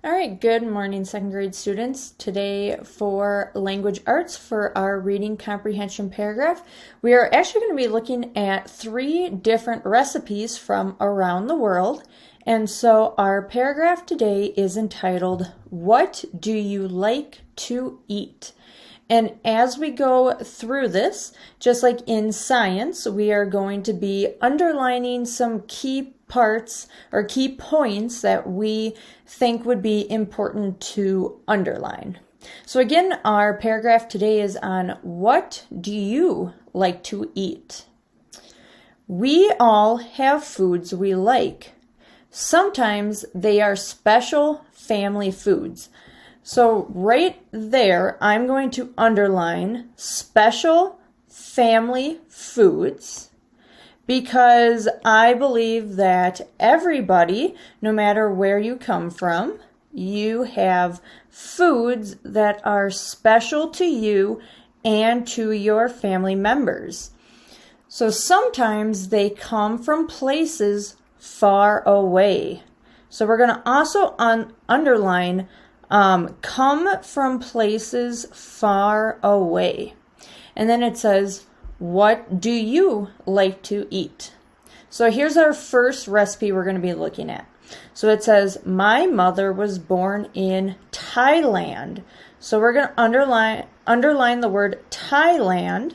All right, good morning, second grade students. Today for language arts for our reading comprehension paragraph, we are actually going to be looking at 3 different recipes from around the world. And so our paragraph today is entitled, "What do you like to eat?" And as we go through this, just like in science, we are going to be underlining some key parts or key points that we think would be important to underline. So again, our paragraph today is on what do you like to eat? We all have foods we like. Sometimes they are special family foods. So right there, I'm going to underline special family foods because I believe that everybody, no matter where you come from, you have foods that are special to you and to your family members. So sometimes they come from places far away. So we're going to also underline come from places far away. And then it says, what do you like to eat? So here's our first recipe we're going to be looking at. So it says, my mother was born in Thailand. So we're going to underline the word Thailand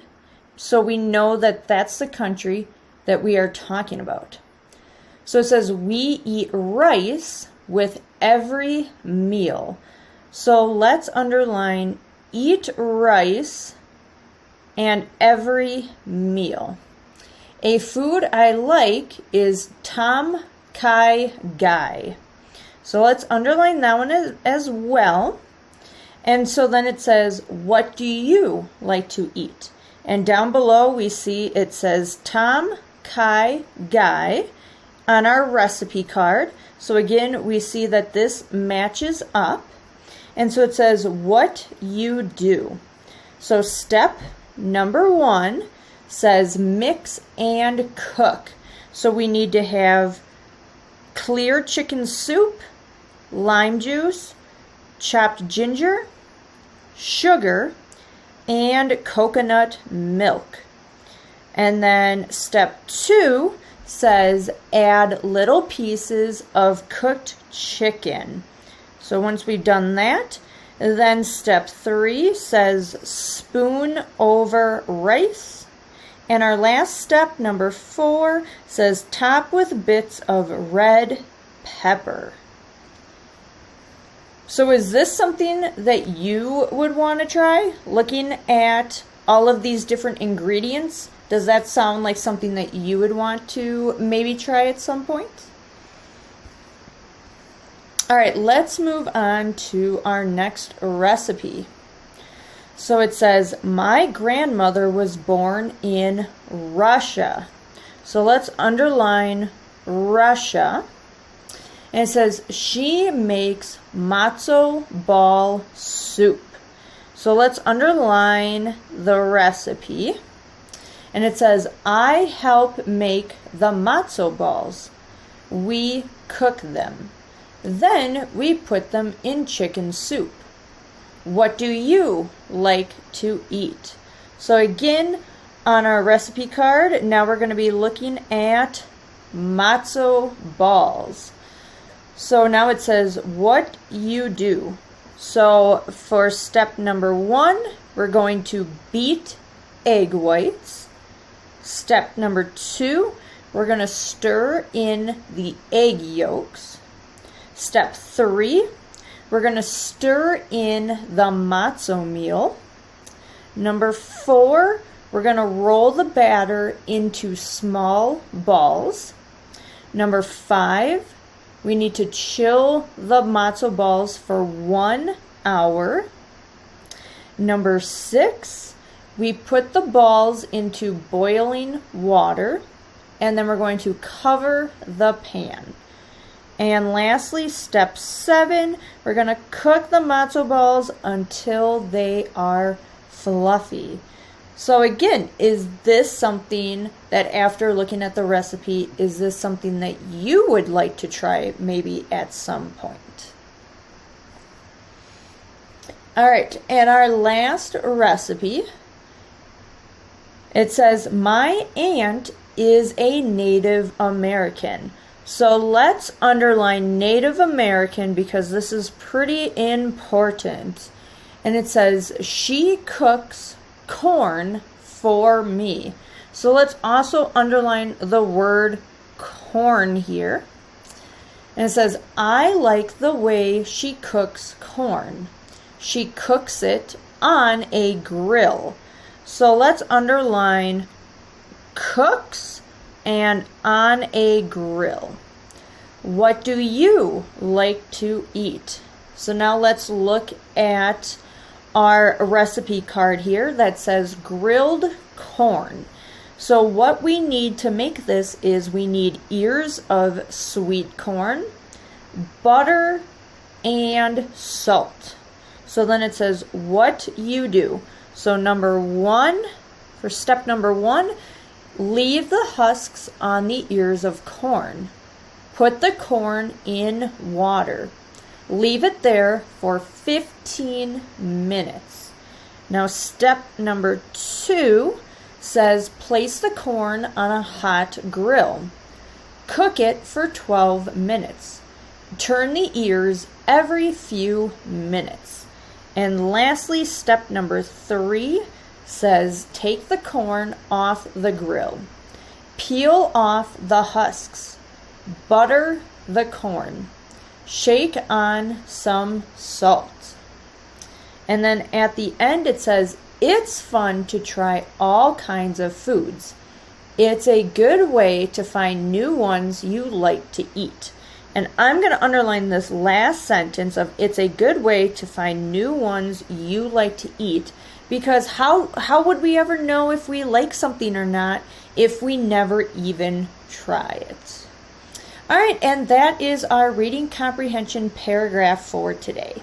so we know that that's the country that we are talking about. So it says, we eat rice with every meal. So let's underline eat rice and every meal. A food I like is tom kha gai. So let's underline that one as well. And so then it says, what do you like to eat? And down below we see it says tom kha gai on our recipe card. So again, we see that this matches up. And so it says, what you do. So step number 1 says mix and cook. So we need to have clear chicken soup, lime juice, chopped ginger, sugar, and coconut milk. And then step 2 says add little pieces of cooked chicken. So once we've done that, then step 3 says spoon over rice. And our last step, number 4, says top with bits of red pepper. So is this something that you would want to try? Looking at all of these different ingredients, does that sound like something that you would want to maybe try at some point? All right, let's move on to our next recipe. So it says, my grandmother was born in Russia. So let's underline Russia. And it says, she makes matzo ball soup. So let's underline the recipe. And it says, I help make the matzo balls. We cook them. Then we put them in chicken soup. What do you like to eat? So again, on our recipe card, now we're going to be looking at matzo balls. So now it says, what you do. So for step number 1, we're going to beat egg whites. Step number 2, we're going to stir in the egg yolks. Step 3, we're going to stir in the matzo meal. Number 4, we're going to roll the batter into small balls. Number 5, we need to chill the matzo balls for 1 hour. Number 6, we put the balls into boiling water, and then we're going to cover the pan. And lastly, step 7, we're going to cook the matzo balls until they are fluffy. So again, is this something that after looking at the recipe, is this something that you would like to try maybe at some point? All right, and our last recipe, it says, my aunt is a Native American. So let's underline Native American because this is pretty important. And it says, she cooks corn for me. So let's also underline the word corn here. And it says, I like the way she cooks corn. She cooks it on a grill. So let's underline cooks and on a grill. What do you like to eat? So now let's look at our recipe card here that says grilled corn. So what we need to make this is we need ears of sweet corn, butter, and salt. So then it says what you do. So for step number one, leave the husks on the ears of corn. Put the corn in water. Leave it there for 15 minutes. Now step number 2 says place the corn on a hot grill. Cook it for 12 minutes. Turn the ears every few minutes. And lastly, step number 3 says take the corn off the grill. Peel off the husks. Butter the corn. Shake on some salt. And then at the end it says, it's fun to try all kinds of foods. It's a good way to find new ones you like to eat. And I'm going to underline this last sentence of it's a good way to find new ones you like to eat, because how would we ever know if we like something or not if we never even try it? All right, and that is our reading comprehension paragraph for today.